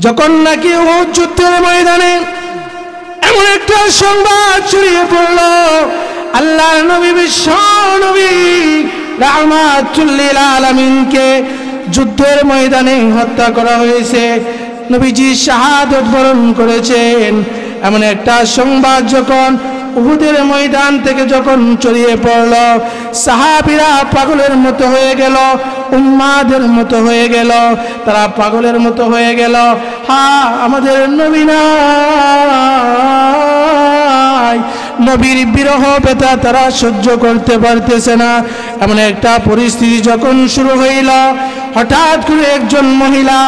যখন নাকি উহুদ যুদ্ধের ময়দানে এমন একটা সংবাদ ছড়িয়ে পড়ল, আল্লাহর নবী বিশ্ব নবী রাহমাতুল লিল আলামিনকে যুদ্ধের ময়দানে হত্যা করা হয়েছে, নবীজি শাহাদাত বরণ করেছেন। এমন একটা সংবাদ যখন উহুদের ময়দান থেকে যখন ছড়িয়ে পড়ল, সাহাবীরা পাগলের মতো হয়ে গেল, উম্মাদের মতো হয়ে গেল, তারা পাগলের মতো হয়ে গেল। হ্যাঁ, আমাদের নবী নাই, নবীর বিরহ ব্যথা তারা সহ্য করতে পারতেছে না। এমন একটা পরিস্থিতি যখন শুরু হইল, হঠাৎ করে একজন মহিলা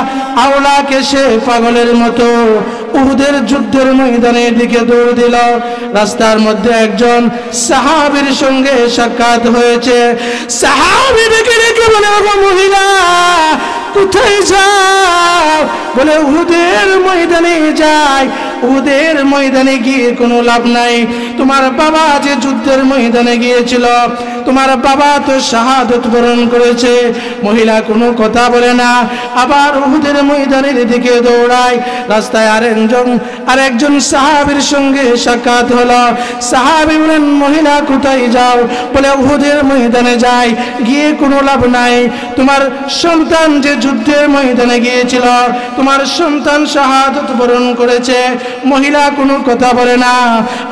আওলাকে সে পাগলের মতো উহুদের যুদ্ধের ময়দানের দিকে দৌড় দিল। রাস্তার মধ্যে একজন সাহাবীর সঙ্গে সাক্ষাৎ হয়েছে। সাহাবী ডেকে ডেকে বলে, ওগো মহিলা, কোথায় যাও? বলে, উহুদের ময়দানে যাই। উহুদের ময়দানে গিয়ে কোনো লাভ নাই, তোমার বাবা যে যুদ্ধের ময়দানে গিয়েছিল, তোমার বাবা তো শাহাদাত বরণ করেছে। মহিলা কোনো কথা বলে না, আবার উহুদের ময়দানের দিকে দৌড়ায়। রাস্তায় আরেকজন সাহাবীর সঙ্গে সাক্ষাৎ হলো। সাহাবী বলেন, মহিলা কোথায় যাও? বলে, উহুদের ময়দানে যাই, গিয়ে কোনো লাভ নাই, তোমার সন্তান যে যুদ্ধের ময়দানে গিয়েছিল, তোমার সন্তান শাহাদাত বরণ করেছে। মহিলা কোনো কথা বলে না,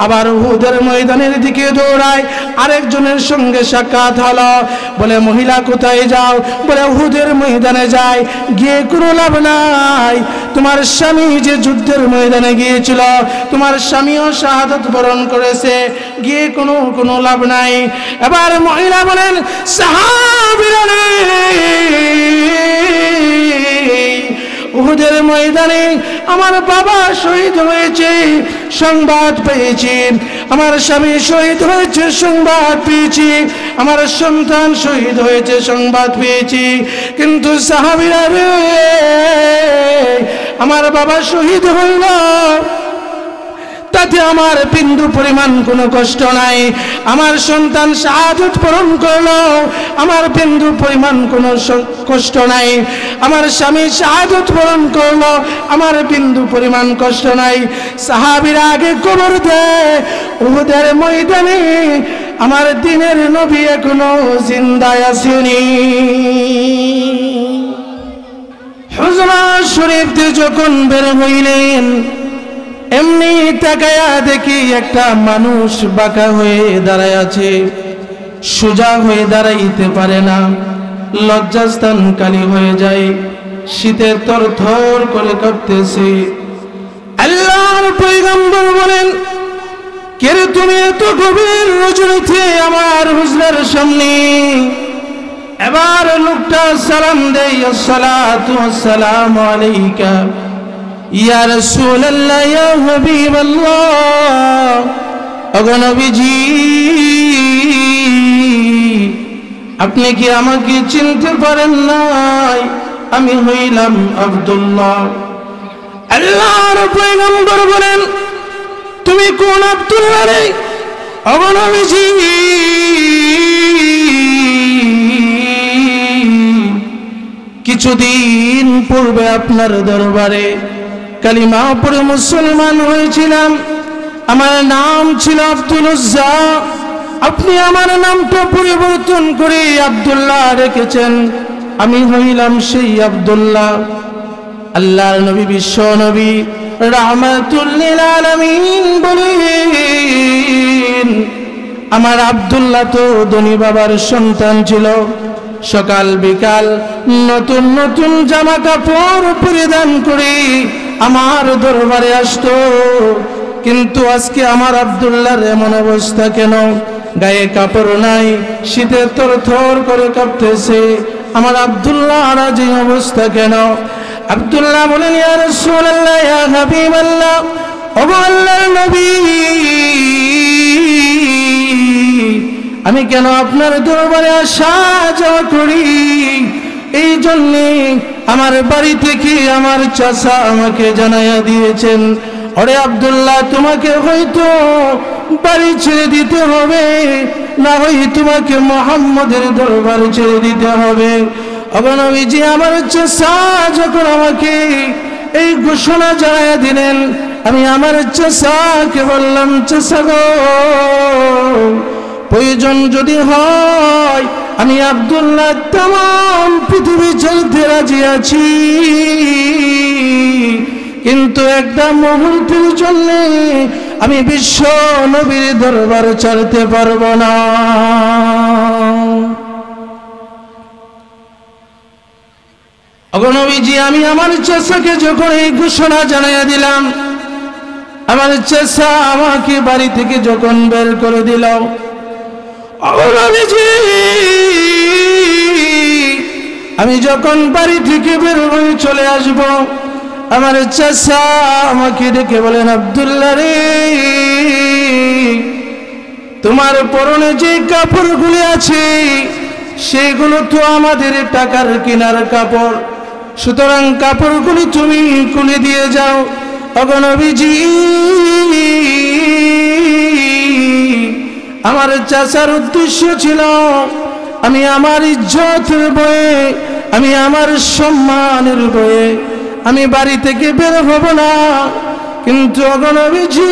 আবার উহুদের ময়দানের দিকে দৌড়ায়। আরেকজনের সঙ্গে সাক্ষাৎ হলো। বলে, মহিলা কোথায় যাও? বলে, উহুদের ময়দানে যাই, গিয়ে কোনো লাভ নাই, তোমার স্বামী যে যুদ্ধের ময়দানে গিয়েছিল, তোমার স্বামীও শাহাদাত বরণ করেছে, গিয়ে কোনো লাভ নাই। এবার মহিলা বলেন, সাহাবীরা রে, উহুদের ময়দানে আমার বাবা শহীদ হয়েছে, সংবাদ পেয়েছি, আমার স্বামী শহীদ হয়েছে, সংবাদ পেয়েছি, আমার সন্তান শহীদ হয়েছে, সংবাদ পেয়েছি, কিন্তু সাহাবীরা রে, আমার বাবা শহীদ হইল, তাতে আমার বিন্দু পরিমাণ কোনো কষ্ট নাই। আমার সন্তান শাহাদাত বরণ করলো, আমার বিন্দু পরিমাণ কোনো কষ্ট নাই। আমার স্বামী শাহাদাত বরণ করলো, আমার বিন্দু পরিমাণ কষ্ট নাই। সাহাবীরা আগে খবর দেয়, উহুদের ময়দানে আমার দিনের নবী এখনো জিন্দা আসেনি। হুজরা শরীফ যখন বের হইলেন, এমনি তাকায়া দেখি একটা মানুষ বাঁকা হয়ে দাঁড়ায় আছে, সোজা হয়ে দাঁড়াইতে পারে না, লজ্জাস্থান কালি হয়ে যায়, শীতে থরথর করে কাঁপতেছে। আল্লাহর পয়গম্বর বলেন, কে রে তুমি এত গভীর রজনীতে আমার হুজরার সামনে? এবার লোকটা সালাম দেয়, আসসালাতু ওয়াসসালামু আলাইকা ইয়া রাসূলুল্লাহ, ইয়া হাবিবাল্লাহ। ওগো নবীজি, আপনি কি আমাকে চিনতে পারেন নাই? আমি হইলাম আব্দুল্লাহ। আল্লাহর পয়গম্বর বলেন, তুমি কোন আব্দুল্লাহ রে? ওগো নবীজি, কিছুদিন পূর্বে আপনার দরবারে কালিমা পড়ে মুসলমান হয়েছিলাম, আমার নাম ছিল আব্দুল উজ্জা, আপনি আমার নামটা পরিবর্তন করে আব্দুল্লাহ রেখেছেন, আমি হইলাম সেই আব্দুল্লাহ। আল্লাহর নবী বিশ্ব নবী রাহমাতুল লিল আলামিন বলেন, আমার আব্দুল্লাহ তো ধনী বাবার সন্তান ছিল, সকাল বিকাল নতুন নতুন জামা কাপড় পরিধান করে আমার দরবারে আসতো, কিন্তু আজকে আমার আব্দুল্লাহর এমন অবস্থা কেন? গায়ে কাপড় নাই, শীতে থরথর করে কাঁপতেছে, আমার আব্দুল্লাহর আজ এই অবস্থা কেন? আব্দুল্লাহ বলেন, ইয়া রাসূলুল্লাহ, ইয়া হাবিবাল্লাহ, ওগো আল্লাহর নবী, আমি কেন আপনার দরবারে আসা যাওয়া করি? এই জন্যে আমার বাড়ি থেকে আমার চাচা আমাকে জানাইয়া দিয়েছেন, ওরে আব্দুল্লাহ, তোমাকে হয়তো বাড়ি ছেড়ে দিতে হবে, না হয় তোমাকে মুহাম্মদের দরবারে ছেড়ে দিতে হবে। ওগো নবীজি, আমার চাচা যখন আমাকে এই ঘোষণা জানায় দিলেন। আমি আমার চাচাকে বললাম, চাচা গো, প্রয়োজন যদি হয় আমি আব্দুল্লাহ তাম পৃথিবী চলতে রাজি আছি, কিন্তু একটা মুহূর্তের জন্য আমি বিশ্ব নবীর দরবার ছাড়তে পারবো না। নবীজি, আমি আমার চাচাকে যখন এই ঘোষণা জানাইয়া দিলাম, আমার চাচা আমাকে বাড়ি থেকে যখন বের করে দিল, নবীজি, আমি যখন বাড়ি থেকে বের হয়ে চলে আসব, আমার চাচা আমাকে ডেকে বলেন, আব্দুল্লাহ রে, তোমার পরনে যে কাপড়গুলি আছে সেগুলো তো আমাদের টাকার কেনার কাপড়, সুতরাং কাপড়গুলি তুমি খুলে দিয়ে যাও। নবীজি, আমার চাচার উদ্দেশ্য ছিল আমি আমার ইজ্জতের বয়ে, আমি আমার সম্মানের বয়ে আমি বাড়ি থেকে বের হব না, কিন্তু নবীজি,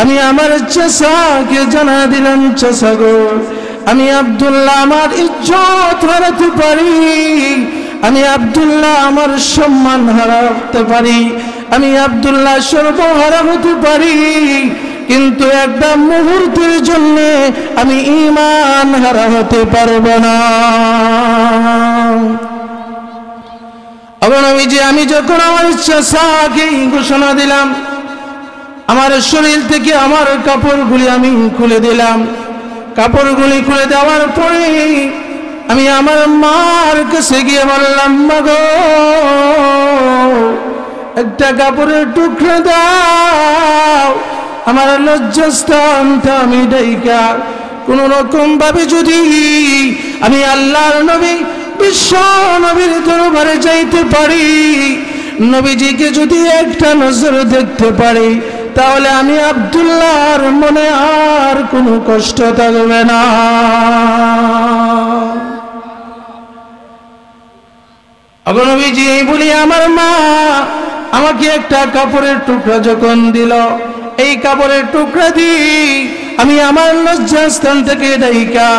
আমি আমার চাচাকে জানা দিলাম, চাচা গো, আমি আব্দুল্লাহ আমার ইজ্জত হারাতে পারি, আমি আব্দুল্লাহ আমার সম্মান হারাতে পারি, আমি আব্দুল্লাহ সর্বহারা হতে পারি, কিন্তু একটা মুহূর্তের জন্য আমি ঈমান হারা হতে পারবো না। নবীজি, আমি যখন আমার চাচাকে ঘোষণা দিলাম, আমার শরীর থেকে আমার কাপড়গুলি আমি খুলে দিলাম। কাপড়গুলি খুলে দেওয়ার পরে আমি আমার মার কাছে গিয়ে বললাম, মা গো, একটা কাপড়ের টুকরা দাও, আমার লজ্জাস্থানটা আমি ডাইকা কোন রকম ভাবে যদি আমি আল্লাহর নবী বিশ্ব নবীর দরবারে যাইতে পারি, নবীজিকে যদি একটা নজর দেখতে পারি, তাহলে আমি আব্দুল্লাহর মনে আর কোনো কষ্ট থাকবে না। নবীজি এই বলি আমার মা আমাকে একটা কাপড়ের টুকরা যখন দিল, এই কাপড়ের টুকরা দিয়ে আমি আমার লজ্জাস্থান থেকে ডাইকা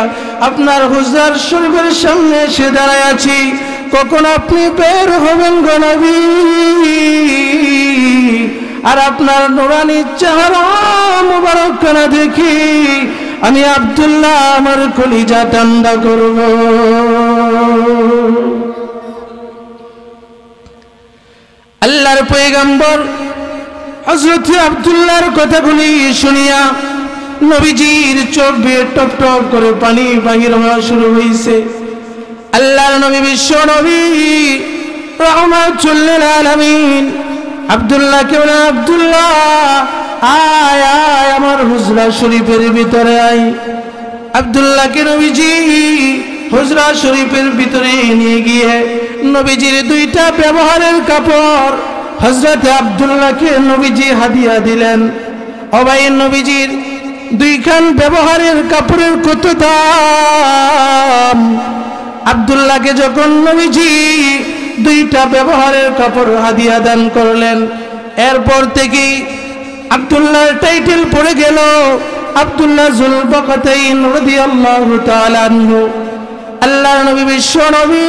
আপনার হুজরার শরীফের সামনে এসে দাঁড়ায় আছি, কখন আপনি বের হবেন গো নবী, আর আপনার নুরানি চেহারা মুবারকখানা দেখি আমি আব্দুল্লাহ আমার কলিজা ঠান্ডা করব। আল্লাহর পয়গম্বর হযরত আব্দুল্লাহর কথাগুলি শুনিয়া নবীজির চোখ বেয়ে টপ টপ করে পানি বাহির হওয়া শুরু হয়েছে। আল্লাহর নবী বিশ্ব নবী রাহমাতুল লিল আলামিন আব্দুল্লাহকে বলেন, আব্দুল্লাহ আয় আয় আমার হুজরা শরীফের ভিতরে আয়। আব্দুল্লাহকে নবীজি হুজরা শরীফের ভিতরে নিয়ে গিয়ে নবীজির দুইটা ব্যবহারের কাপড় হযরত আব্দুল্লাহকে নবীজি হাদিয়া দিলেন। ও ভাই, নবীজির দুইখান ব্যবহারের কাপড়ের কত দাম! আব্দুল্লাহকে যখন নবীজি দুইটা ব্যবহারের কাপড় হাদিয়া দান করলেন, এরপর থেকে আব্দুল্লাহর টাইটেল পড়ে গেল আব্দুল্লাহ যুল বাকাতাইন রাদিয়াল্লাহু তাআলা আনহু। আল্লাহর নবী বিশ্ব নবী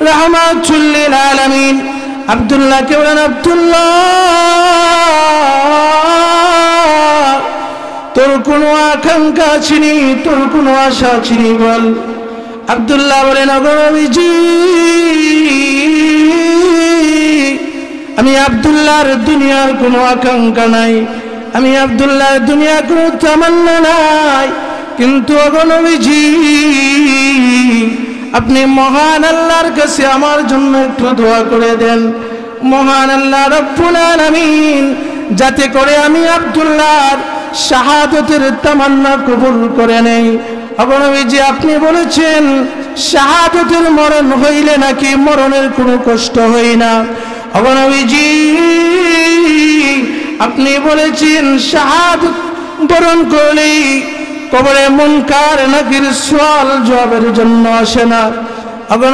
রাহমাতুল লিল আলামিন আব্দুল্লাহকে বলেন, আব্দুল্লাহ তোর কোনো আকাঙ্ক্ষা ছিনি, তোর কোনো আশা ছিনি বল। আব্দুল্লাহ বলেন, নবীজি আমি আব্দুল্লাহর দুনিয়ার কোনো আকাঙ্ক্ষা নাই, আমি আব্দুল্লাহর দুনিয়ার কোনো তামান্না নাই, কিন্তু নবীজি আপনি মহান আল্লাহর কাছে আমার জন্য একটু দোয়া করে দেন, মহান আল্লাহ রব্বুল আলামিন যাতে করে আমি আব্দুল্লাহর শাহাদতের তামান্না কবুল করে নেই। নবীজি আপনি বলেছেন শাহাদতের মরণ হইলে নাকি মরণের কোনো কষ্ট হয় না। নবীজি আপনি বলেছেন শাহাদত বরণ করলেই কবরে মুনকার নাকির সওয়াল জবাবের জন্য আসে না।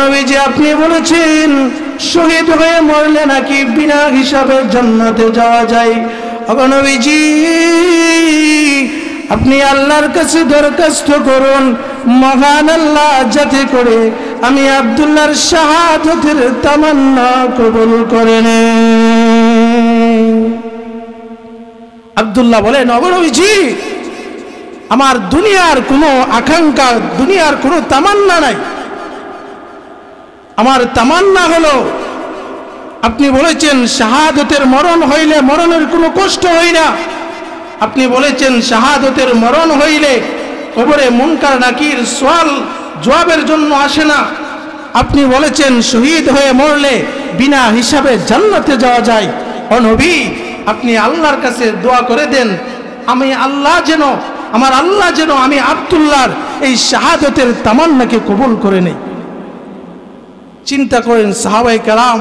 নবীজি আপনি বলেছেন শহীদ হয়ে মরলে নাকি বিনা হিসাবে জান্নাতে যাওয়া যায়। ওগো নবীজি, আপনি আল্লাহর কাছে দরখাস্ত করুন, মহান আল্লাহ যাতে করে আমি আব্দুল্লাহর শাহাদাতের তামান্না কবুল করে নেন। আব্দুল্লাহ বলেন, ওগো নবীজি, আমার দুনিয়ার কোনো আকাঙ্ক্ষা, দুনিয়ার কোনো তামান্না নাই। আমার তামান্না হলো, আপনি বলেছেন শাহাদাতের মরণ হইলে মরণের কোনো কষ্ট হয় না। আপনি বলেছেন শাহাদাতের মরণ হইলে কবরে মুনকার নাকির সওয়াল জবাবের জন্য আসে না। আপনি বলেছেন শহীদ হয়ে মরলে বিনা হিসাবে জান্নাতে যাওয়া যায়। ও নবী, আপনি আল্লাহর কাছে দোয়া করে দেন, আমি আল্লাহ যেন, আমার আল্লাহ যেন আমি আব্দুল্লাহর এই শাহাদাতের তামান্নাকে কবুল করে নেই। চিন্তা করেন সাহাবায়ে কেরাম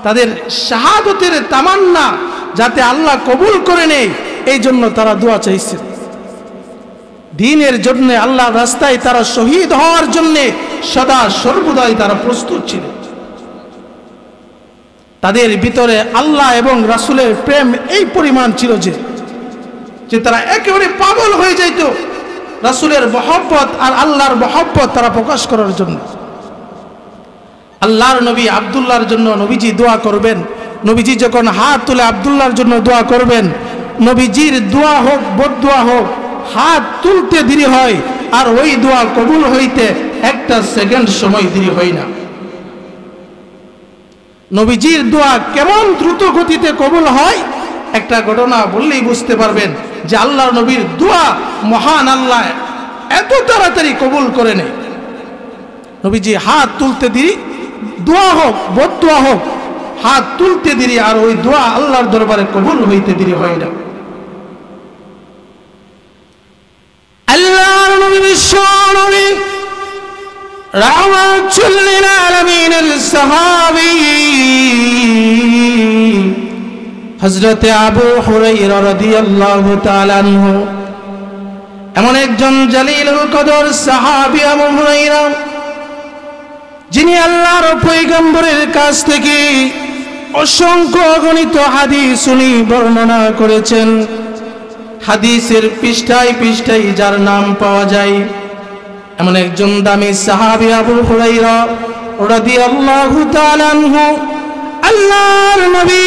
তাদের শাহাদাতের তামান্না যাতে আল্লাহ কবুল করে নেয়, এই জন্য তারা দোয়া চাইছে। দ্বীনের জন্য, আল্লাহর রাস্তায় তারা শহীদ হওয়ার জন্য সদা সর্বদাই তারা প্রস্তুত ছিল। তাদের ভিতরে আল্লাহ এবং রাসূলের প্রেম এই পরিমাণ ছিল যে তারা একেবারে পাগল হয়ে যাইত রাসূলের মহব্বত আর আল্লাহর মহব্বত তারা প্রকাশ করার জন্য। আল্লাহর নবী আব্দুল্লাহর জন্য নবীজি দোয়া করবেন। নবীজি যখন হাত তুলে আব্দুল্লাহর জন্য দোয়া করবেন, নবীজির দোয়া হোক বদদোয়া হোক, হাত তুলতে দেরি হয় আর ওই দোয়া কবুল হইতে একটা সেকেন্ড সময় দেরি হয় না। নবীজির দোয়া কেমন দ্রুত গতিতে কবুল হয়, একটা ঘটনা বললেই বুঝতে পারবেন যে আল্লাহর নবীর দোয়া মহান আল্লাহ এত তাড়াতাড়ি কবুল করে নেয়। নবীজি হাত তুলতে দেরি, দোয়া হোক বদদোয়া হোক, হাত তুলতে দেরি আর ওই দোয়া আল্লাহর দরবারে কবুল হইতে দেরি হয় না। আল্লাহর নবী বিশ্ব নবী রাহমাতুল লিল আলামিনের সাহাবী হযরতে আবু হুরায়রা রাদিয়াল্লাহু তাআলা আনহু এমন একজন জালিলুল কদর সাহাবী আবু হুরায়রা, যিনি আল্লাহর পয়গম্বরের কাছ থেকে অসংখ্য অগণিত হাদিস উনি বর্ণনা করেছেন। হাদিসের পৃষ্ঠায় পৃষ্ঠায় যার নাম পাওয়া যায় এমন একজন দামি সাহাবী আবু হুরায়রা রাদিয়াল্লাহু তাআলা আনহু আল্লাহর নবী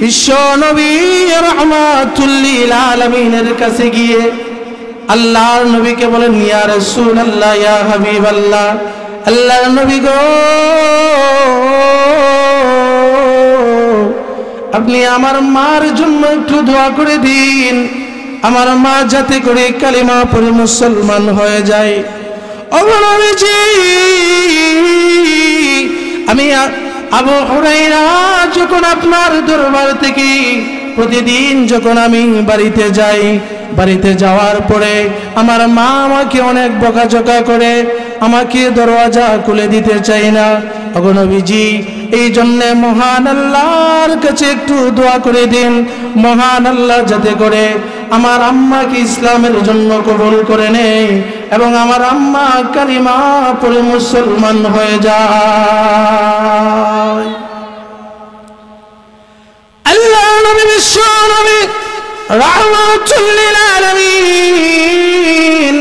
বিশ্ব নবী রাহমাতুল লিল আলামিনের কাছে গিয়ে আল্লাহর নবীকে বলেন, ইয়া রাসূলুল্লাহ, ইয়া হাবিবাল্লাহ, আল্লাহর নবী গো, আপনি আমার মার জন্য একটু দোয়া করে দিন, আমার মা যাতে করে কালিমা পড়ে মুসলমান হয়ে যায়। ওগো নবীজি, আমি আবু হুরায়রা যখন আপনার দরবার থেকে প্রতিদিন যখন আমি বাড়িতে যাই, বাড়িতে যাওয়ার পরে আমার মা আমাকে অনেক বকাঝকা করে, আমাকে দরওয়াজা খুলে দিতে চাই না। ওগো নবীজি, এই জন্য মহান আল্লাহর কাছে একটু দোয়া করে দিন, মহান আল্লাহ যাতে করে আমার আম্মাকে ইসলামের জন্য কবুল করে নেয় এবং আমার আম্মা কালিমা পড়ে মুসলমান হয়ে যায়। আল্লাহ নবী বিশ্ব নবী রাহমাতুল লিল আলামিন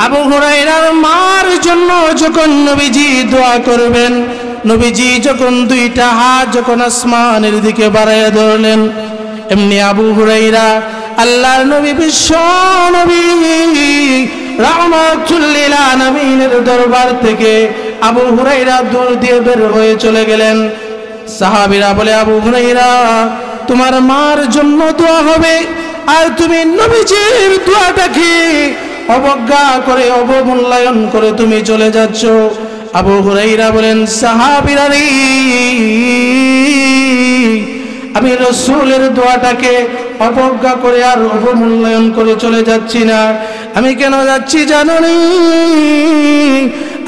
আবু হুরায়রার মার জন্য যখন নবীজি দোয়া করবেন, নবীজি যখন দুইটা হাত যখন আসমানের দিকে বাড়াইয়া ধরলেন, এমনি আবু হুরায়রা আল্লাহর নবী বিশ্ব নবী রাহমাতুল লিল আলামিনের দরবার থেকে আবু হুরায়রা দৌড় দিয়ে বের হয়ে চলে গেলেন। সাহাবীরা বলে, আবু হুরায়রা, তোমার মার জন্য দোয়া হবে আর তুমি নবীজির দোয়াটাকে অবজ্ঞা করে অবমূল্যায়ন করে তুমি চলে যাচ্ছ। আবু হুরায়রা বলেন, সাহাবীরা রে, আমি রাসূলের দোয়াটাকে অবজ্ঞা করে আর অবমূল্যায়ন করে চলে যাচ্ছি না। আমি কেন যাচ্ছি জানো নি?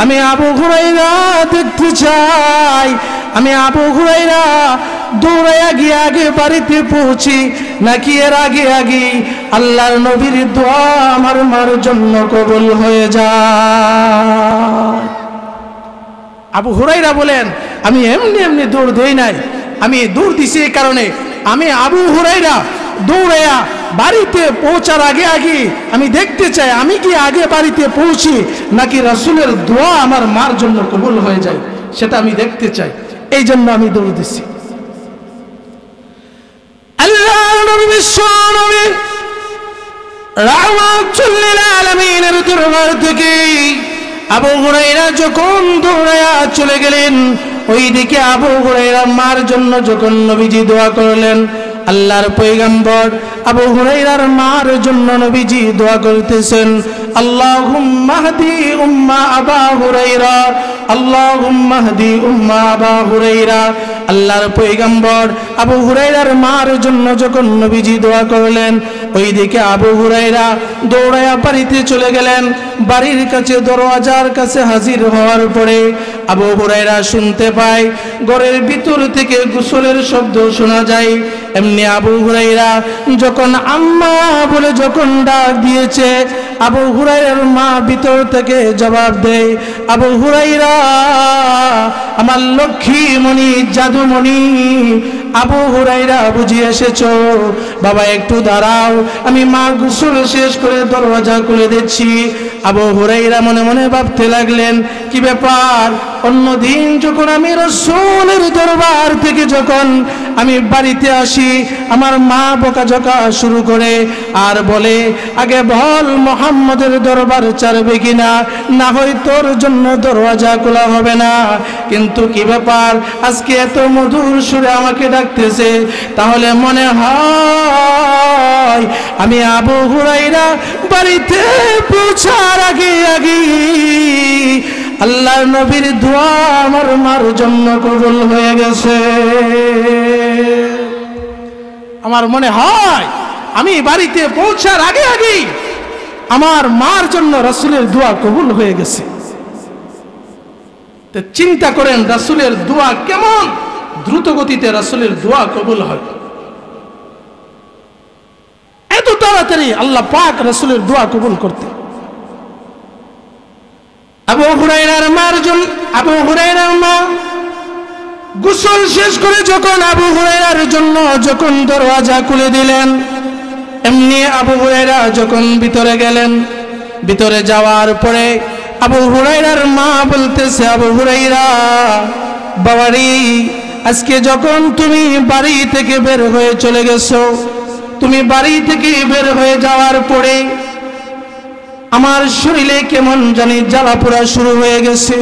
আমি আবু হুরায়রা দেখতে চাই, আমি আবু হুরায়রা দৌড়াইয়া গিয়ে আগে বাড়িতে পৌঁছি নাকি এর আগে আগে আল্লাহর নবীর দোয়া আমার মার জন্য কবুল হয়ে যায়। আবু হুরায়রা বলেন, আমি এমনি এমনি দৌড় দেই নাই, আমি দৌড় দিছি এই কারণে আমি আবু হুরায়রা দৌড়াইয়া বাড়িতে পৌঁছার আগে আগে আমি দেখতে চাই আমি কি আগে বাড়িতে পৌঁছি নাকি রাসূলের দোয়া আমার মার জন্য কবুল হয়ে যায়, সেটা আমি দেখতে চাই, এই জন্য আমি দৌড় দিছি। আল্লাহর নবী বিশ্ব নবী রাহমাতুল লিল আলামিনের দরবার থেকে আবু হুরায়রা যখন দৌড়াইয়া চলে গেলেন, ওইদিকে আবু হুরায়রা মার জন্য যখন নবীজি দোয়া করলেন, আল্লাহর পয়গম্বর আবু হুরায়রার মার জন্য নবীজি দোয়া করতেছেন, আল্লাহুম্মা হদি উম্মা আবা হুরায়রা, আল্লাহুম্মা হদি উম্মা আবা হুরায়রা। আল্লাহর পয়গম্বর আবু হুরায়রার মার জন্য যখন নবীজি দোয়া করলেন, ওইদিকে আবু হুরায়রা দৌড়ায়া বাড়িতে চলে গেলেন। বাড়ির কাছে দরওয়াজার কাছে হাজির হওয়ার পরে আবু হুরায়রা শুনতে পায় ঘরের ভিতর থেকে গোসলের শব্দ শোনা যায়। এমনি আবু হুরায়রা যখন আম্মা বলে যখন ডাক দিয়েছে, আবু হুরায়রার মা ভিতর থেকে জবাব দেয়, আবু হুরায়রা আমার লক্ষ্মীমণি জাদুমণি আবু হুরায়রা বুঝি এসেছো, বাবা একটু দাঁড়াও, আমি মা গোসল শেষ করে দরওয়াজা খুলে দিচ্ছি। আবু হুরায়রা মনে মনে ভাবতে লাগলেন, কি ব্যাপার, অন্যদিন যখন আমি রাসূলের দরবার থেকে যখন আমি বাড়িতে আসি আমার মা বকাঝকা শুরু করে আর বলে, আগে বল মুহাম্মদের দরবার ছাড়বে কিনা, না হয় তোর জন্য দরওয়াজা খোলা হবে না। কিন্তু কি ব্যাপার, আজকে এত মধুর সুরে আমাকে ডাকতেছে, তাহলে মনে হয় আমি আবু হুরায়রা বাড়িতে পৌঁছার আগে আগে আল্লাহর নবীর দোয়া আমার মার জন্য কবুল হয়ে গেছে। আমার মনে হয় আমি বাড়িতে পৌঁছার আগে আগে আমার মার জন্য রাসূলের দোয়া কবুল হয়ে গেছে। তো চিন্তা করেন রাসূলের দোয়া কেমন দ্রুত গতিতে রাসূলের দোয়া কবুল হয়, এত তাড়াতাড়ি আল্লাহ পাক রাসূলের দোয়া কবুল করতে। আবু হুরায়রার মা গোসল শেষ করে যখন আবু হুরায়রার জন্য যখন দরওয়াজা খুলে দিলেন, এমনি আবু হুরায়রা যখন ভিতরে গেলেন, ভিতরে যাওয়ার পরে আবু হুরায়রার মা বলতেছে, আবু হুরায়রা বাবারি, আজকে যখন তুমি বাড়ি থেকে বের হয়ে চলে গেছো, তুমি বাড়ি থেকে বের হয়ে যাওয়ার পরে আমার শরীরে কেমন জানি জ্বালা পোড়া শুরু হয়ে গেছে।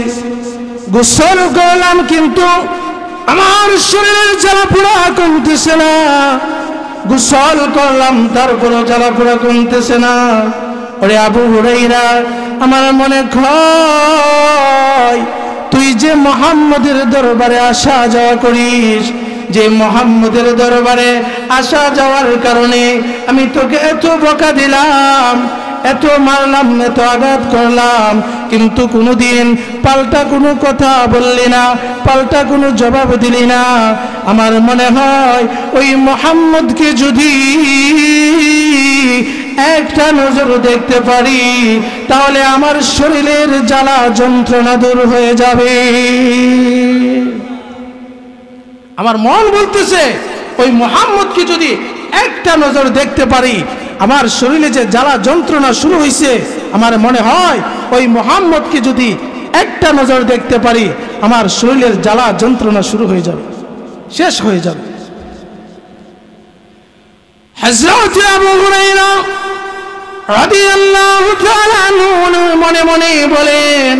গোসল করলাম কিন্তু আমার শরীরের জ্বালা পোড়া কমতেছে না, গোসল করলাম তারপরও জ্বালা পোড়া কমতেছে না। ওরে আবু হুরায়রা, আমার মনে হয় তুই যে মুহাম্মদের দরবারে আসা যাওয়া করিস, যে মুহাম্মদের দরবারে আসা যাওয়ার কারণে আমি তোকে এত বকা দিলাম, এত মারলাম, এত আঘাত করলাম, কিন্তু কোনোদিন পাল্টা কোনো কথা বললি না, পাল্টা কোনো জবাব দিলি না। আমার মনে হয় ওই মুহাম্মদকে যদি একটা নজর দেখতে পারি তাহলে আমার শরীরের জ্বালা যন্ত্রণা দূর হয়ে যাবে। আমার মন বলতেছে ওই মুহাম্মদকে যদি একটা নজর দেখতে পারি, আমার শরীরে যে জ্বালা যন্ত্রণা শুরু হয়েছে, আমার মনে হয় ওই মুহাম্মদকে যদি একটা নজর দেখতে পারি আমার শরীরের জ্বালা যন্ত্রণা শুরু হয়ে যাবে, শেষ হয়ে যাবে। হযরত আবু হুরায়রা রাদিয়াল্লাহু তাআলা আনহু মনে মনে বলেন,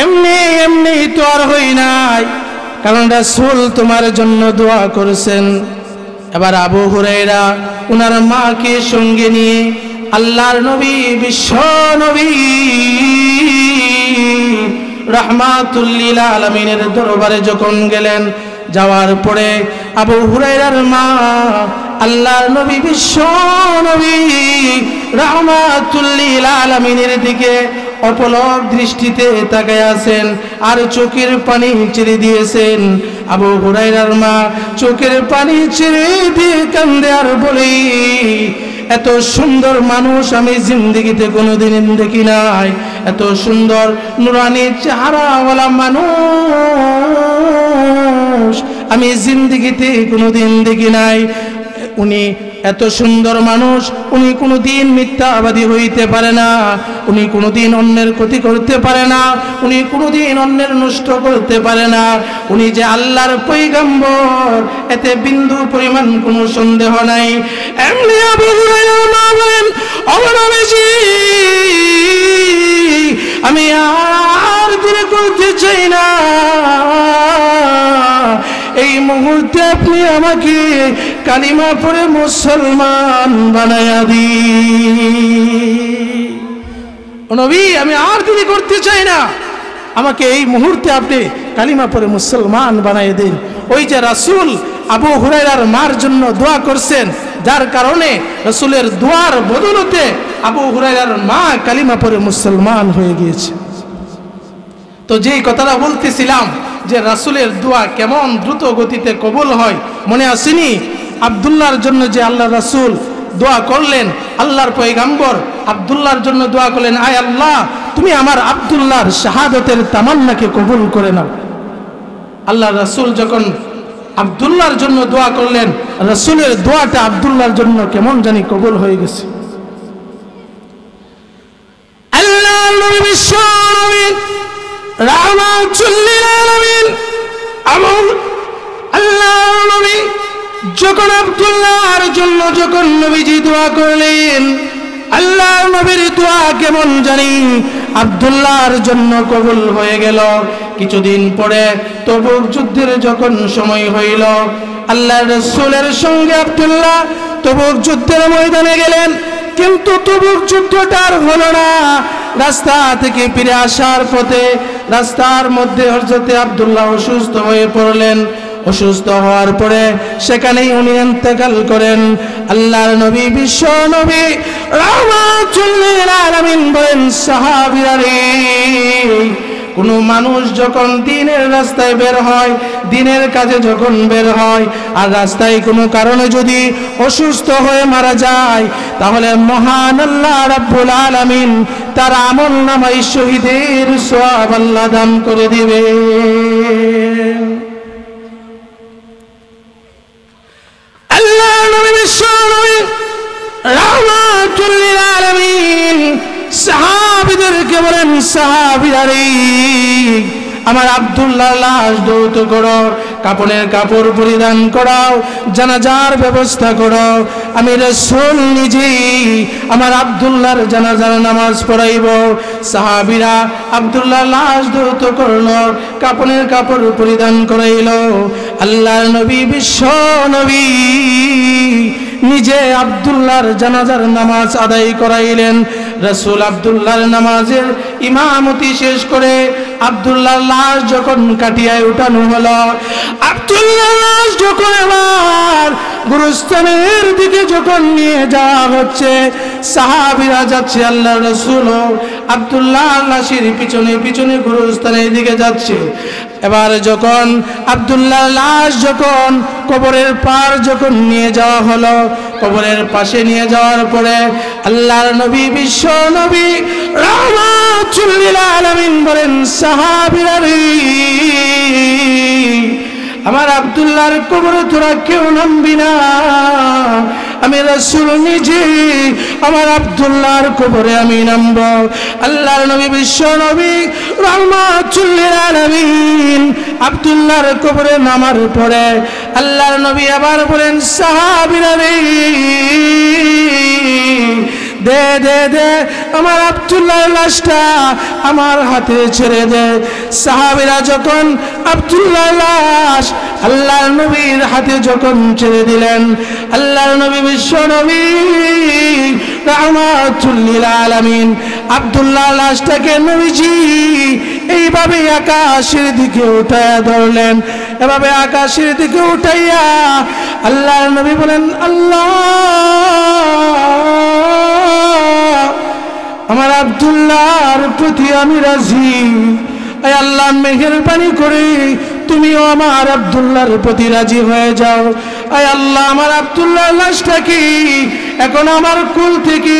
এমনি এমনি তো আর হই নাই, কারণ রাসূল তোমার জন্য দোয়া করেছেন। এবার আবু হুরায়রা ওনার মাকে সঙ্গে নিয়ে আল্লাহর নবী বিশ্ব নবী রাহমাতুল লিল আলামিনের দরবারে যখন গেলেন, যাওয়ার পরে আবু হুরায়রার মা আল্লাহর নবী বিশ্ব নবী রাহমাতুল লিল আলামিনের দিকে অপলক দৃষ্টিতে তাকায় আছেন আর চোখের পানি ছেড়ে দিয়েছেন। আবু হুরায়রার মা চোখের পানি ছেড়ে দিয়ে কান্দে আর বলে, এত সুন্দর মানুষ আমি জিন্দেগিতে কোনোদিন দেখি নাই, এত সুন্দর নুরানি চেহারাওয়ালা মানুষ আমি জিন্দেগিতে কোনোদিন দেখি নাই। উনি এত সুন্দর মানুষ, উনি কোনোদিন মিথ্যাবাদী হইতে পারে না, উনি কোনোদিন অন্যের ক্ষতি করতে পারে না, উনি কোনোদিন অন্যের নষ্ট করতে পারে না। উনি যে আল্লাহর পয়গম্বর এতে বিন্দু পরিমাণ কোনো সন্দেহ নাই। এমনি আবু হুরায়রা মা বলেন, অবনবীজি আমি আর দেরি করতে চাই না, এই মুহূর্তে আপনি আমাকে কালিমা পড়ে মুসলমান বানায়া দিন। নবী আমি আর দেরি করতে চাই না, আমাকে এই মুহূর্তে আপনি কালিমা পড়ে মুসলমান বানায় দিন। ওই যে রাসূল আবু হুরায়রার মার জন্য দোয়া করছেন, যার কারণে রাসূলের দোয়ার বদলতে আবু হুরায়রার মা কালিমা পড়ে মুসলমান হয়ে গিয়েছে। তো যেই কথাটা বলতেছিলাম যে রাসূলের দোয়া কেমন দ্রুত গতিতে কবুল হয়, মনে আসেনি? আব্দুল্লাহর জন্য যে আল্লাহ রাসূল দোয়া করলেন, আল্লাহর পয়গম্বর আব্দুল্লাহর জন্য দোয়া করলেন, আয় আল্লাহ তুমি আমার আব্দুল্লাহর শাহাদাতের তামান্নাকে কবুল করে নাও। আল্লাহ রাসূল যখন আব্দুল্লাহর জন্য দোয়া করলেন, রাসূলের দোয়াটা আব্দুল্লাহর জন্য কেমন জানি কবুল হয়ে গেছে। আল্লাহর নবী বিশ্ব নবী রাহমাতুল লিল আলামিন আল্লাহর নবী যখন আব্দুল্লাহর জন্য যখন নবীজি দোয়া করলেন, আল্লাহর নবীর দোয়া কেমন জানি আব্দুল্লাহর জন্য কবুল হয়ে গেল। কিছুদিন পরে তবুক যুদ্ধের যখন সময় হইল, আল্লাহর রাসূলের সঙ্গে আব্দুল্লাহ তবুক যুদ্ধের ময়দানে গেলেন, কিন্তু তবুক যুদ্ধটা আর হলো না। রাস্তা থেকে ফিরে আসার পথে রাস্তার মধ্যে হযরতে আব্দুল্লাহ অসুস্থ হয়ে পড়লেন। অসুস্থ হওয়ার পরে সেখানেই উনি ইন্তেকাল করেন। আল্লাহর নবী বিশ্ব নবী রাহমাতুল লিল আলামিন বলেন, সাহাবীরা রে, কোনো মানুষ যখন দিনের রাস্তায় বের হয়, দিনের কাজে যখন বের হয়, আর রাস্তায় কোনো কারণে যদি অসুস্থ হয়ে মারা যায়, তাহলে মহান আল্লাহ রাব্বুল আলামিন তার আমলনামায় শহীদের সওয়াব আল্লাহ দান করে দিবে। আল্লাহর নবী বিশ্ব নবী রাহমাতুল লিল আলামিন সাহাবীদেরকে বলেন, সাহাবীরা রে, আমার আব্দুল্লাহর লাশ ধৌত করো, কাপড়ের কাপড় পরিধান করাও, জানাজার ব্যবস্থা করো। আমি রাসূল নিজেই আমার আব্দুল্লাহর জানাজার নামাজ পড়াইব। সাহাবীরা আব্দুল্লাহর লাশ ধৌত করলো, কাপড়ের কাপড় পরিধান করাইলো। আল্লাহর নবী বিশ্ব নবী নিজে আব্দুল্লাহর জানাজার নামাজ আদায় করাইলেন। রাসূল আব্দুল্লাহর নামাজের ইমামতি শেষ করে আব্দুল্লাহর লাশ যখন কাটিয়ায় উঠানো হলো, আব্দুল্লাহর লাশ যখন আবার গুরুস্থানের দিকে যখন নিয়ে যাওয়া হচ্ছে, সাহাবীরা যাচ্ছে, আল্লাহর রাসূল আব্দুল্লাহর লাশের পিছনে পিছনে গুরুস্থানের দিকে যাচ্ছে। এবার যখন আব্দুল্লাহর লাশ যখন কবরের পার যখন নিয়ে যাওয়া হলো, কবরের পাশে নিয়ে যাওয়ার পরে আল্লাহর নবী বিশ্ব নবী রাহমাতুল লিল আলামিন বলেন, সাহাবীরা রে, আমার আব্দুল্লাহর কবরে তোরা কেউ নামবি না, আমি রাসূল নিজে আমার আব্দুল্লাহর কবরে আমি নামব। আল্লাহর নবী বিশ্ব নবী রাহমাতুল লিল আলামিন আব্দুল্লাহর কবরে নামার পরে আল্লাহর নবী আবার বলেন, সাহাবীরা রে, দে দে দে আমার আব্দুল্লাহর লাশটা আমার হাতে ছেড়ে দে। সাহাবীরা যখন আব্দুল্লাহর লাশ আল্লাহর নবীর হাতে যখন ছেড়ে দিলেন, আল্লাহর নবী বিশ্ব নবী রাহমাতুল লিল আলামিন আব্দুল্লাহর লাশটাকে নবীজি এইভাবে আকাশের দিকে উঠায়া ধরলেন। এভাবে আকাশের দিকে উঠাইয়া আল্লাহর নবী বলেন, আল্লাহ, আমার আব্দুল্লাহর প্রতি আমি রাজি, আয় আল্লাহ মেহেরবানি করে তুমিও আমার আব্দুল্লাহর প্রতি রাজি হয়ে যাও। আয় আল্লাহ, আমার আব্দুল্লাহর লাশটাকে এখন আমার কুল থেকে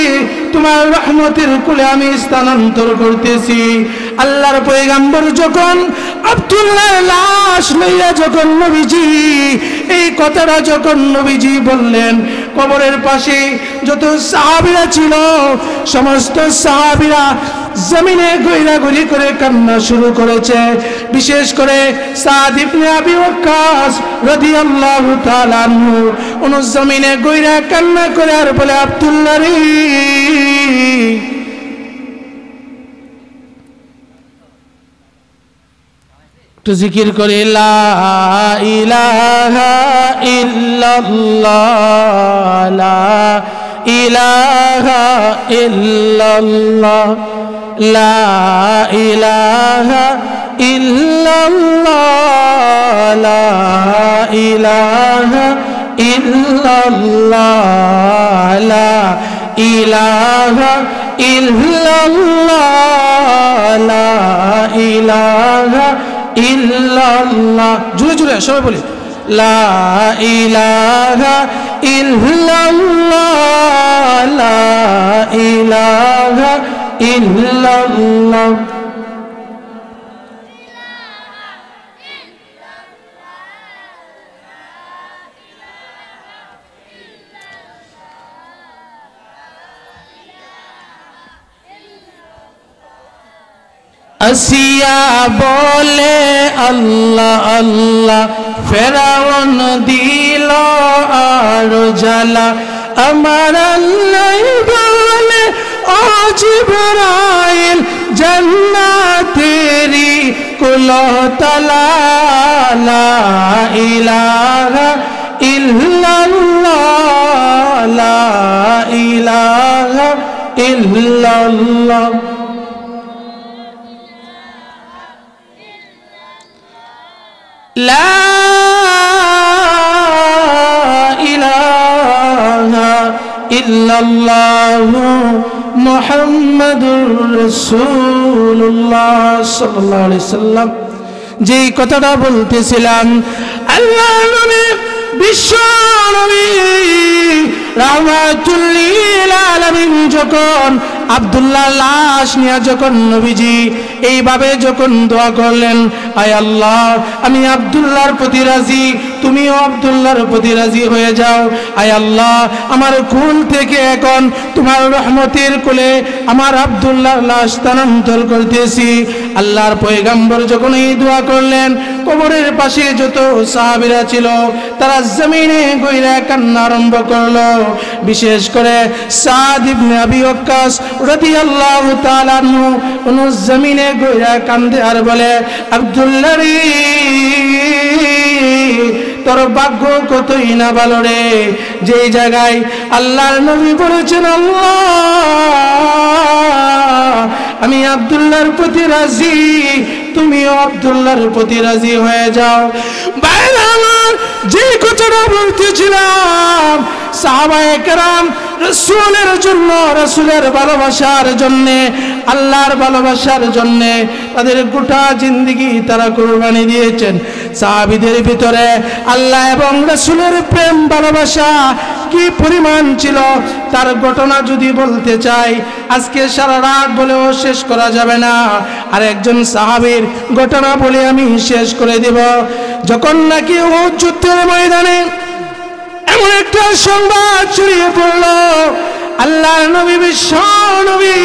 তোমার রহমতের কুলে আমি স্থানান্তর করতেছি। আল্লাহর পয়গম্বর যখন আব্দুল্লাহর লাশ লইয়া যখন নবীজি এই কথাটা যখন নবীজি বললেন, কবরের পাশে যত সাহাবীরা ছিল সমস্ত সাহাবীরা জমিনে গড়াগড়ি করে কান্না শুরু করেছে। বিশেষ করে সাদ ইবনে আবি ওয়াক্কাস রাদিয়াল্লাহু তাআলা আনহু উনি জমিনে গড়া কান্না করে আর বলে, আব্দুল্লাহ রে, তো জিকির করে লা ইলাহা ইল্লাল্লাহ, লা ইলাহা ইল্লাল্লাহ, লা ইলাহা ইল্লাল্লাহ, লা ইলাহা ইল্লাল্লাহ, লা ইলাহা ইল্লাল্লাহ, লা ইলাহা ইল্লাল্লাহ। জোরে জোরে সবাই বলি, লা ইলাহা ইল্লাল্লাহ, লা ইলাহা ইল্লাল্লাহ। আসিয়া বলে আল্লাহ আল্লাহ, ফেরাউন দিল আর জ্বালা। আমার আল্লাহ বলে ও জিবরাইল, জান্নাতেরি কুলতলা, লা ইলাহা ইল্লাল্লাহ, লা ইলাহা ইল্লাল্লাহ। লা ইলাহা ইল্লাল্লাহু মুহাম্মাদুর রাসূলুল্লাহ সাল্লাল্লাহু আলাইহি সাল্লাম। যেই কথাটা বলতেছিলাম, আল্লাহর নবী বিশ্ব নবী রাহমাতুল লিল আলামিন যখন আব্দুল্লাহ লাশ নিয়ে যখন নবীজি এইভাবে যখন দোয়া করলেন, আয় আল্লাহ, আমি আব্দুল্লাহর প্রতি রাজি, তুমিও আব্দুল্লাহর প্রতি রাজি হয়ে যাও। আয় আল্লাহ, আমার কুল থেকে এখন তোমার রহমতের কোলে আমার আব্দুল্লাহর লাশ স্থানান্তর করতেছি। আল্লাহর পয়গম্বর যখন এই দোয়া করলেন, কবরের পাশে যত সাহাবীরা ছিল তারা জমিনে গইরা কান্না আরম্ভ করলো। বিশেষ করে সাদ ইবনে আবি ওয়াক্কাস রাদিয়াল্লাহু তাআলা আনহু উনি জমিনে গইরা কান্দে আর বলে, আব্দুল্লাহ রে, তোর ভাগ্য কতই না ভালো রে, যেই জায়গায় আল্লাহর নবী বলেছেন, আল্লাহ আমি আব্দুল্লাহর প্রতি রাজি, তুমিও আব্দুল্লাহর প্রতি রাজি হয়ে যাও। ভাইরা আমার, যে কথাটা বলতেছিলাম, সাহাবায়ে কেরাম রাসূলের জন্য, রাসূলের ভালোবাসার জন্য, আল্লাহর ভালোবাসার জন্য তাদের গোটা জিন্দেগি তারা কুরবানি দিয়েছেন। সাহাবীদের ভিতরে আল্লাহ এবং রাসূলের প্রেম ভালোবাসা কি পরিমাণ ছিল তার ঘটনা যদি বলতে চাই, আজকে সারা রাত বলেও শেষ করা যাবে না। আর একজন সাহাবীর ঘটনা বলে আমি শেষ করে দেব। যখন নাকি উহুদ যুদ্ধের ময়দানে এমন একটা সংবাদ ছড়িয়ে পড়ল, আল্লাহর নবী বিশ্ব নবী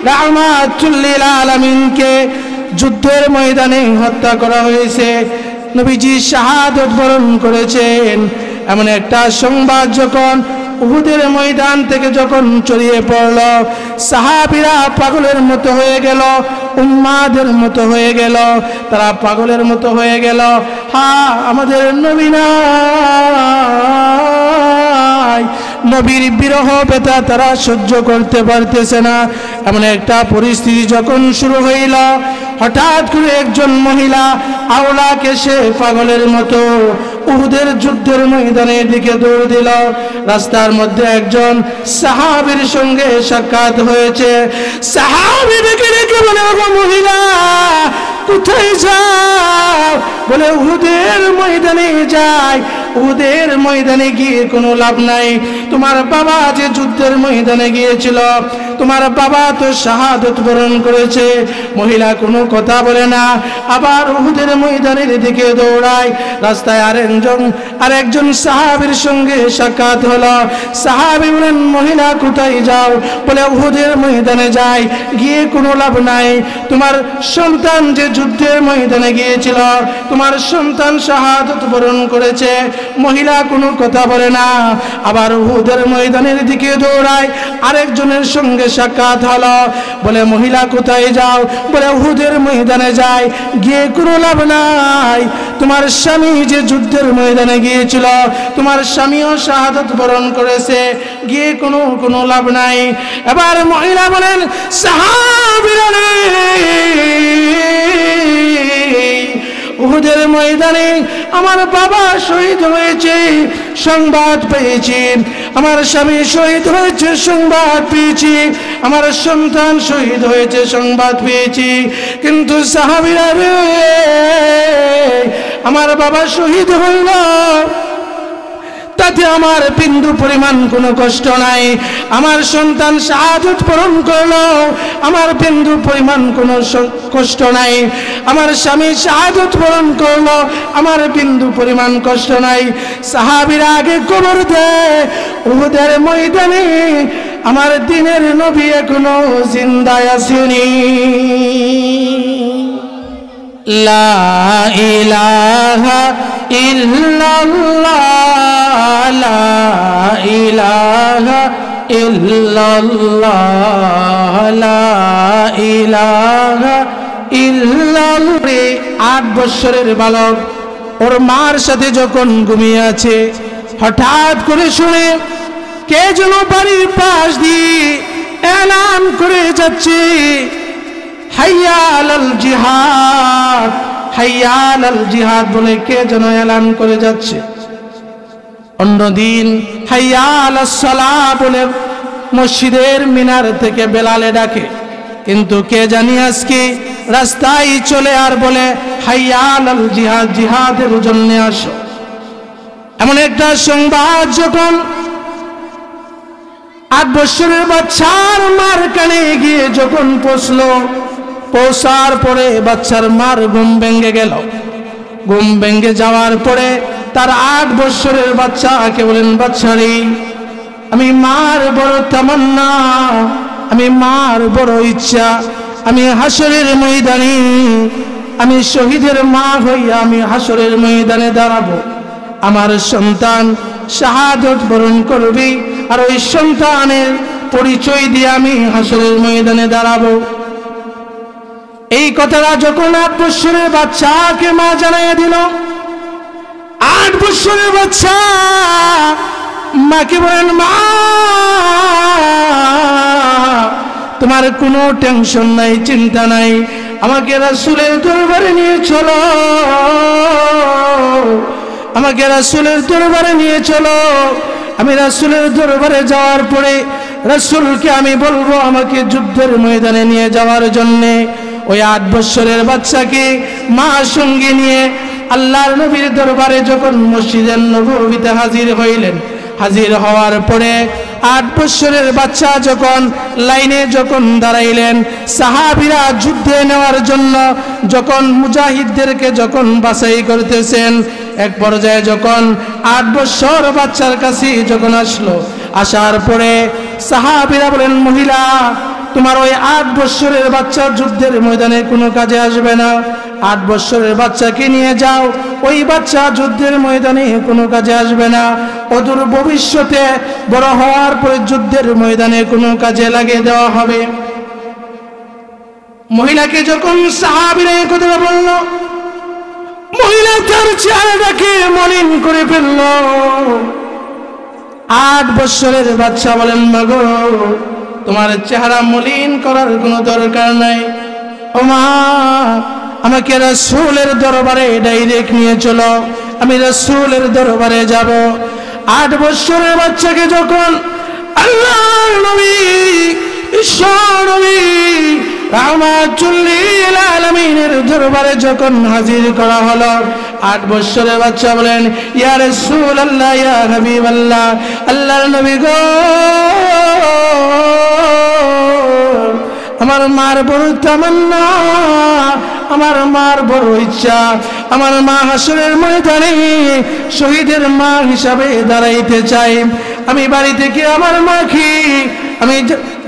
রাহমাতুল লিল আলামিনকে যুদ্ধের ময়দানে হত্যা করা হয়েছে, নবীজি শাহাদাত বরণ করেছেন। এমন একটা সংবাদ যখন উহুদের ময়দান থেকে যখন ছড়িয়ে পড়ল, সাহাবীরা পাগলের মতো হয়ে গেল, উম্মাদের মতো হয়ে গেল, তারা পাগলের মতো হয়ে গেল। হ্যাঁ, আমাদের নবী নাই, নবীর বিরহ ব্যথা তারা সহ্য করতে পারতেছে না। এমন একটা পরিস্থিতি যখন শুরু হইল, হঠাৎ করে একজন মহিলা আওলাকে সে পাগলের মতো উহুদের যুদ্ধের ময়দানের দিকে দৌড় দিল। রাস্তার মধ্যে একজন সাহাবীর সঙ্গে সাক্ষাৎ হয়েছে। সাহাবী ডেকে ডেকে বলে, ওগো মহিলা, কোথায় যাও? বলে, উহুদের ময়দানে যাই। উহুদের ময়দানে গিয়ে কোনো লাভ নাই। তোমার বাবা যে যুদ্ধের ময়দানে গিয়েছিল, তোমার বাবা তো শাহাদত বরণ করেছে। মহিলা কোনো কথা বলে না, আবার উহুদের ময়দানের দিকে দৌড়ায়। রাস্তায় আরেকজন সাহাবীর সঙ্গে সাক্ষাৎ হলো। সাহাবী বলেন, মহিলা কোথায় যাও? বলে উহুদের ময়দানে যাই, গিয়ে কোনো লাভ নাই। তোমার সন্তান যে যুদ্ধের ময়দানে গিয়েছিল, তোমার সন্তান শাহাদত বরণ করেছে। মহিলা কোনো কথা বলে না, আবার উহুদের ময়দানের দিকে দৌড়ায়। আরেকজনের সঙ্গে সাক্ষাৎ হলো। বলে মহিলা কোথায় যাও? বলে উহুদের ময়দানে যাই, গিয়ে কোনো লাভ নাই। তোমার স্বামী যে যুদ্ধের ময়দানে গিয়েছিল, তোমার স্বামীও শাহাদত বরণ করেছে, গিয়ে কোনো লাভ নাই। এবার মহিলা বলেন, সাহাবীরা রে, উহুদের ময়দানে আমার বাবা শহীদ হয়েছে সংবাদ পেয়েছি, আমার স্বামী শহীদ হয়েছে সংবাদ পেয়েছি, আমার সন্তান শহীদ হয়েছে সংবাদ পেয়েছি, কিন্তু সাহাবীরা রে, আমার বাবা শহীদ হইল, তাতে আমার বিন্দু পরিমাণ কোনো কষ্ট নাই। আমার সন্তান শাহাদত বরণ করলো, আমার বিন্দু পরিমাণ কোনো কষ্ট নাই। আমার স্বামী শাহাদত বরণ করলো, আমার বিন্দু পরিমাণ কষ্ট নাই। সাহাবীরা আগে খবর দেয়, উহুদের ময়দানে আমার দিনের নবী এখনো জিন্দায় আসেনি। লা ইলাহা ইল্লাল্লাহ, লা ইলাহা ইল্লাল্লাহ, লা ইলাহা ইল্লাল্লাহ। 8 বছরের বালক ওর মার সাথে যখন ঘুমিয়ে আছে, হঠাৎ করে শুনে কে যেন বাড়ির পাশ দিয়ে এলান করে যাচ্ছে, হাইয়া আলাল জিহাদ, হাইয়া আলাল জিহাদ বলে কে যেন এলান করে যাচ্ছে। অন্যদিন হাইয়া আলাস সালাহ বলে মসজিদের মিনার থেকে বেলালে ডাকে, কিন্তু কে জানি আজকে রাস্তায় চলে আর বলে হাইয়া আলাল জিহাদ, জিহাদের জন্য আসো। এমন একটা সংবাদ যখন 8 বছরের বাচ্চার মার কানে গিয়ে যখন পৌঁছার পরে বাচ্চার মার ঘুম ভেঙে গেল। ঘুম ভেঙে যাওয়ার পরে তার 8 বছরের বাচ্চাকে বলেন, বাচ্চারে, আমি মার বড় তামান্না, আমি মার বড় ইচ্ছা, আমি হাসরের ময়দানে, আমি শহীদের মা হইয়া আমি হাসরের ময়দানে দাঁড়াবো। আমার সন্তান শাহাদত বরণ করবে, আর ওই সন্তানের পরিচয় দিয়ে আমি হাসরের ময়দানে দাঁড়াবো। এই কথাটা যখন 8 বছরের বাচ্চাকে মা জানাইয়া দিল, 8 বছরের বাচ্চা মাকে বলেন, মা তোমার কোনো টেনশন নাই, চিন্তা নাই, আমাকে রাসূলের দরবারে নিয়ে চলো, আমাকে রাসূলের দরবারে নিয়ে চলো। আমি রাসূলের দরবারে যাওয়ার পরে রাসূলকে আমি বলবো আমাকে যুদ্ধের ময়দানে নিয়ে যাওয়ার জন্যে। ওই 8 বছরের বাচ্চাকে মা সঙ্গে নিয়ে আল্লাহর নবীর দরবারে যখন মসজিদে নববীতে হাজির হইলেন, হাজির হওয়ার পরে 8 বছরের বাচ্চা যখন লাইনে যখন দাঁড়াইলেন, সাহাবীরা যুদ্ধে নেওয়ার জন্য যখন মুজাহিদদেরকে যখন বাছাই করতেছেন, এক পর্যায়ে যখন 8 বছর বাচ্চার কাছে যখন আসলো, আসার পরে সাহাবীরা বলেন, মহিলা, তোমার ওই 8 বছরের বাচ্চা যুদ্ধের ময়দানে কোনো কাজে আসবে না। 8 বছরের বাচ্চাকে নিয়ে যাও, ওই বাচ্চা যুদ্ধের ময়দানে কোনো কাজে আসবে না, অদূর ভবিষ্যতে বড় হওয়ার পরে যুদ্ধের ময়দানে কোনো কাজে লাগিয়ে দেওয়া হবে। মহিলাকে যখন সাহাবীরা এই কথা বলল, মহিলা তার চেহারাটাকে মলিন করে ফেলল। 8 বছরের বাচ্চা বলেন, মাগো, তোমার চেহারা মলিন করার কোনো দরকার নাই, ও মা, আমাকে রাসূলের দরবারে ডাইরেক্ট নিয়ে চলো, আমি রাসূলের দরবারে যাব। 8 বছরের বাচ্চাকে যখন আল্লাহর নবী, ঈশ্বর নবী রাহমাতুল লিল আলামিনের দরবারে যখন হাজির করা হলো, 8 বছরের বাচ্চা বলেন ইয়া রাসূলুল্লাহ ইয়া হাবিবাল্লাহ, আল্লাহর নবী গো আমার মার বড় তামান্না, আমার মার বড় ইচ্ছা, আমার মা হাসরের ময়দানে শহীদের মা হিসাবে দাঁড়াইতে চাই। আমি বাড়ি থেকে আমার মাকে আমি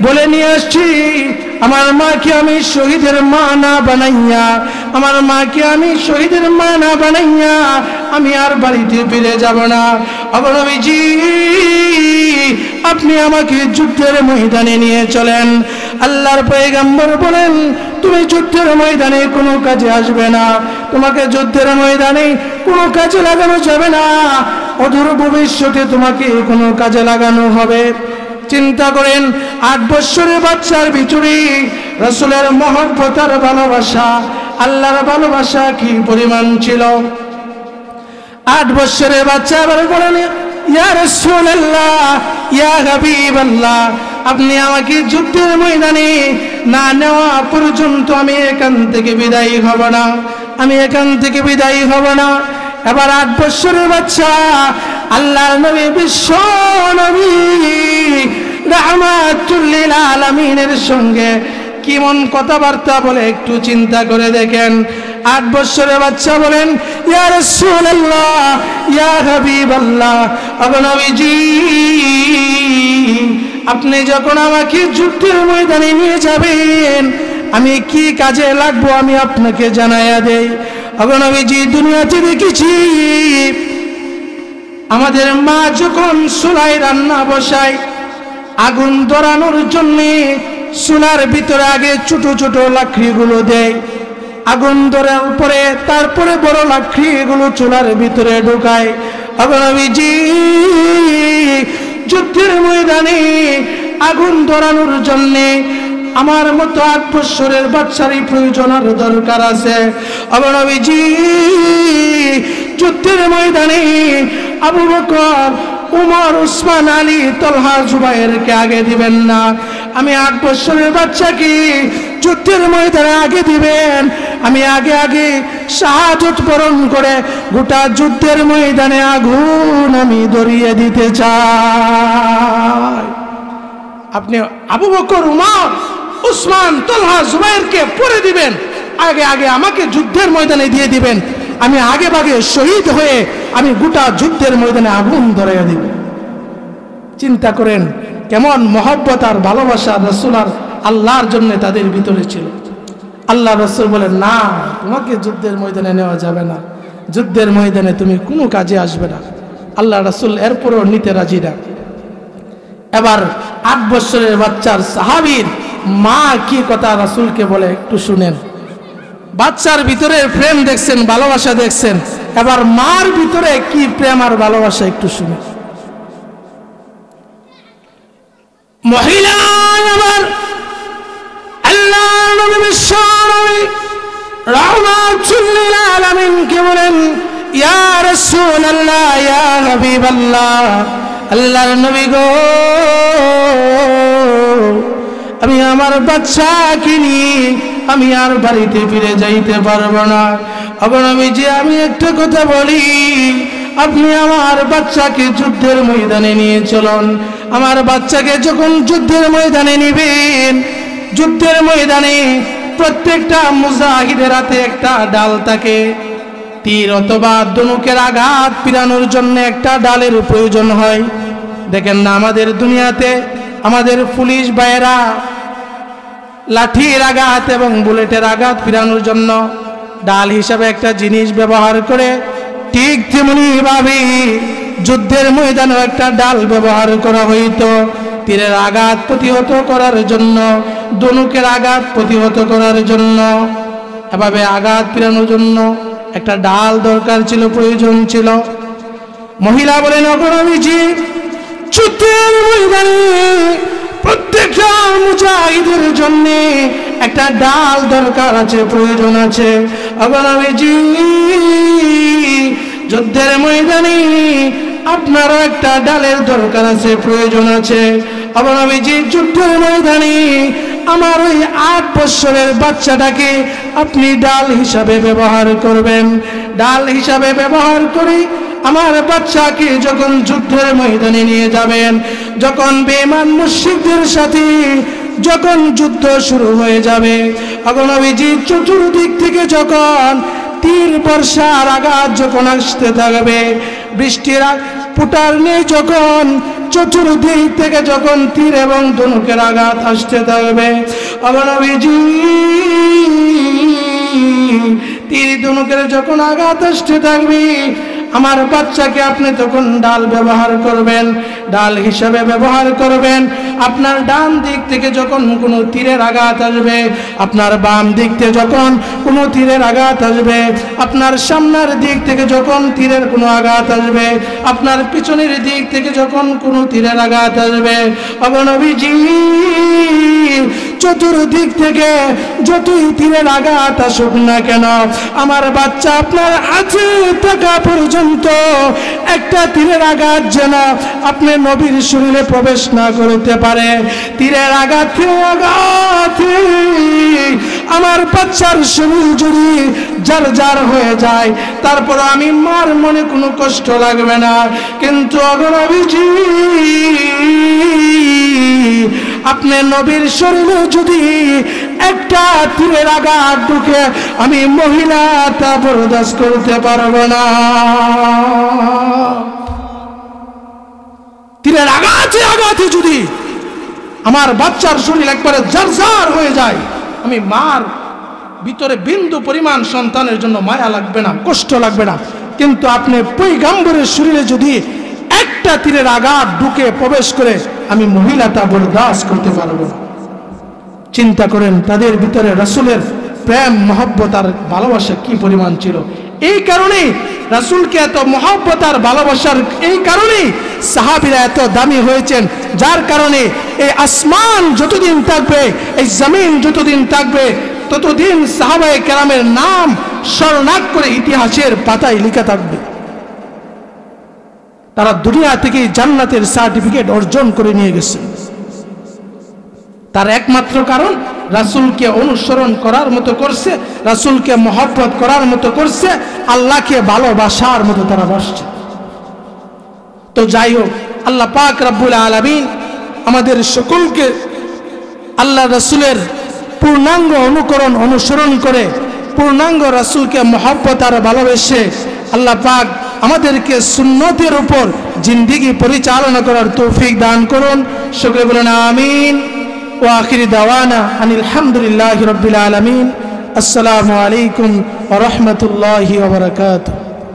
বলে নিয়ে আসছি, আমার মাকে আমি শহীদের মা না বানাইয়া, আমার মাকে আমি শহীদের মা না বানাইয়া আমি আর বাড়িতে ফিরে যাব না। ওগো নবীজি আপনি আমাকে যুদ্ধের ময়দানে নিয়ে চলেন। আল্লাহর পয়গম্বর বলেন তুমি যুদ্ধের ময়দানে কোনো কাজে আসবে না, তোমাকে যুদ্ধের ময়দানে কোনো কাজে লাগানো যাবে না, অদূর ভবিষ্যতে তোমাকে কোনো কাজে লাগানো হবে। চিন্তা করেন 8 বছরের বাচ্চার ভিতরে রাসূলের মহব্বত আর ভালোবাসা, আল্লাহর ভালোবাসা কি পরিমাণ ছিল। 8 বছরের বাচ্চা আবার বলেন ইয়া রাসূলুল্লাহ ইয়া হাবিবাল্লাহ, আপনি আমাকে যুদ্ধের ময়দানে না নেওয়া পর্যন্ত আমি এখান থেকে বিদায়ী হব না, আমি এখান থেকে বিদায়ী হব না। এবার 8 বছরের বাচ্চা আল্লাহর নবী বিশ্ব নবী রাহমাতুল লিল আলামিনের সঙ্গে কেমন কথাবার্তা বলে একটু চিন্তা করে দেখেন। 8 বছরের বাচ্চা বলেন ইয়া রাসূলুল্লাহ ইয়া হাবিবাল্লাহ, ওগো নবীজি আপনি যখন আমাকে যুদ্ধের ময়দানে নিয়ে যাবেন আমি কি কাজে লাগবো আমি আপনাকে জানাইয়া দেই। ওগো নবীজি দুনিয়াতে দেখেছি আমাদের মা যখন চুলায় রান্না বসায় আগুন ধরানোর জন্য চুলার ভিতরে আগে ছোট ছোট লাকড়িগুলো দেয়, আগুন ধরার পরে তারপরে বড় লাকড়িগুলো চুলার ভিতরে ঢোকায়। ওগো নবীজি যুদ্ধের ময়দানে আগুন ধরানোর জন্য আমার মতো 8 বছরের বাচ্চারই প্রয়োজন আর দরকার আছে। ওগো নবীজি যুদ্ধের ময়দানে আবু বকর উমর উসমান আলী তলহা জুবাইরকে আগে দিবেন না, আমি 8 বছরের বাচ্চাকে যুদ্ধের ময়দানে আগে দিবেন, আমি আগে আগে শাহাদাত বরণ করে গোটা যুদ্ধের ময়দানে আগুন আমি ধরিয়ে দিতে চাই। আপনি আবু বকর উমর উসমান তলহা জুবাইরকে পরে দিবেন, আগে আগে আমাকে যুদ্ধের ময়দানে দিয়ে দিবেন, আমি আগে ভাগে শহীদ হয়ে আমি গোটা যুদ্ধের ময়দানে আগুন ধরাইয়া দিব। চিন্তা করেন কেমন মহব্বত আর ভালোবাসা রাসূল আর আল্লাহর জন্য তাদের ভিতরে ছিল। আল্লাহ রাসূল বলেন না তোমাকে যুদ্ধের ময়দানে নেওয়া যাবে না, যুদ্ধের ময়দানে তুমি কোনো কাজে আসবে না। আল্লাহ রাসূল এরপরও নিতে রাজি না। এবার 8 বছরের বাচ্চার সাহাবীর মা কি কথা রাসূলকে বলে একটু শুনেন। বাচ্চার ভিতরে প্রেম দেখছেন, ভালোবাসা দেখছেন, এবার মার ভিতরে কি প্রেম আর ভালোবাসা একটু শুনেন। মহিলা আবার আল্লাহ নবী বিশ্ব নবী রাহমাতুল লিল আলামিন কে বলেন ইয়া রাসূলুল্লাহ ইয়া হাবিবাল্লাহ, আল্লাহর নবী গো আমি আমার বাচ্চাকে নিয়ে আমি আর বাড়িতে ফিরে যাইতে পারবো না। ওগো নবীজি আমি একটা কথা বলি, আপনি আমার বাচ্চাকে যুদ্ধের ময়দানে নিয়ে চলুন। আমার বাচ্চাকে যখন যুদ্ধের ময়দানে নিবেন, যুদ্ধের ময়দানে প্রত্যেকটা মুজাহিদের হাতে একটা ডাল থাকে, তীর অথবা ধনুকের আঘাত পিরানোর জন্য একটা ডালের প্রয়োজন হয়। দেখেন না আমাদের দুনিয়াতে আমাদের পুলিশ ভাইয়েরা লাঠির আঘাত এবং বুলেটের আঘাত পিরানোর জন্য ডাল হিসাবে একটা জিনিস ব্যবহার করে, ঠিক তেমনি ভাবে যুদ্ধের ময়দানে একটা ডাল ব্যবহার করা হইতো তীরের আঘাত প্রতিহত করার জন্য, ধনুকের আঘাত প্রতিহত করার জন্য। এভাবে আঘাত পিরানোর জন্য একটা ডাল দরকার ছিল, প্রয়োজন ছিল। মহিলা বলেন ওগো নবীজি যুদ্ধের ময়দানে প্রত্যেকটা মুজাহিদের জন্য একটা ডাল দরকার আছে, প্রয়োজন আছে। ওগো নবীজি যুদ্ধের ময়দানে আপনারও একটা ডালের দরকার আছে, প্রয়োজন আছে। ওগো নবীজি যুদ্ধের ময়দানে আমার ওই 8 বছরের বাচ্চাটাকে আপনি ডাল হিসাবে ব্যবহার করবেন। ডাল হিসাবে ব্যবহার করে আমার বাচ্চাকে যখন যুদ্ধের ময়দানে নিয়ে যাবেন, যখন বেঈমান মুশরিকদের সাথে যখন যুদ্ধ শুরু হয়ে যাবে, তখন নবীজি চতুর্দিক থেকে যখন তীর বর্ষার আঘাত যখন আসতে থাকবে, বৃষ্টির পুটার নেই যখন চতুর্দিক থেকে যখন তীর এবং ধনুকের আঘাত আসতে থাকবে, তখন নবীজি তীর ধনুকের যখন আঘাত আসতে থাকবে, আমার বাচ্চাকে আপনি তখন ডাল ব্যবহার করবেন, ডাল হিসাবে ব্যবহার করবেন। আপনার ডান দিক থেকে যখন কোনো তীরের আঘাত আসবে, আপনার বাম দিক থেকে যখন কোনো তীরের আঘাত আসবে, আপনার সামনের দিক থেকে যখন তীরের কোনো আঘাত আসবে, আপনার পিছনের দিক থেকে যখন কোনো তীরের আঘাত আসবে, নবীজি চতুর্দিক থেকে যতই তীরের আঘাত আসুক না কেন, আমার বাচ্চা আপনার হাতে থাকা পর্যন্ত একটা তীরের আঘাত যেন আপনি নবীর শরীরে প্রবেশ না করতে পারে। তীরের আঘাতে আমার বাচ্চার শরীর যদি জারজার হয়ে যায়, তারপর আমি মার মনে কোনো কষ্ট লাগবে না। কিন্তু নবীজি আপনি নবীর শরীরে যদি একটা তীরের আঘাত ঢুকে, আমি মহিলা তা বরদাস্ত করতে পারবো না। তীরের আঘাতে যদি আমার বাচ্চার শরীর একবারে জারজার হয়ে যায়, আমি মার ভিতরে বিন্দু পরিমাণ সন্তানের জন্য মায়া লাগবে না, কষ্ট লাগবে না। কিন্তু আপনি পয়গম্বরের শরীরে যদি একটা তীরের আঘাত ঢুকে প্রবেশ করে, আমি মহিলা তা বরদাস্ত করতে পারবো না। চিন্তা করেন তাদের ভিতরে রাসূলের প্রেম, মহব্বত আর ভালোবাসা কি পরিমাণ ছিল। এই কারণেই রাসূলকে এত মহব্বত আর ভালোবাসার এই কারণেই সাহাবীরা এত দামি হয়েছেন, যার কারণে এই আসমান যতদিন থাকবে, এই জমিন যতদিন থাকবে, ততদিন সাহাবায়ে কেরামের নাম স্মরণাক করে ইতিহাসের পাতায় লেখা থাকবে। তারা দুনিয়া থেকে জান্নাতের সার্টিফিকেট অর্জন করে নিয়ে গেছে। তার একমাত্র কারণ রাসূলকে অনুসরণ করার মতো করছে, রাসূলকে মহব্বত করার মতো করছে, আল্লাহকে ভালোবাসার মতো তারা বাসছে। তো যাই হোক, আল্লাহ পাক রব্বুল আলামিন আমাদের সকলকে আল্লাহ রাসূলের পূর্ণাঙ্গ অনুকরণ অনুসরণ করে পূর্ণাঙ্গ রাসূলকে মহব্বত আর ভালোবেসে আল্লাহ পাক আমাদেরকে সুন্নতের উপর জিন্দেগি পরিচালনা করার তৌফিক দান করুন। সকলে বলেন আমিন। ওয়া আখিরি দাওয়ানা আনিল হামদুলিল্লাহি রাব্বিল আলামিন। আসসালামু আলাইকুম ওয়া রাহমাতুল্লাহি ওয়া বারাকাতুহু।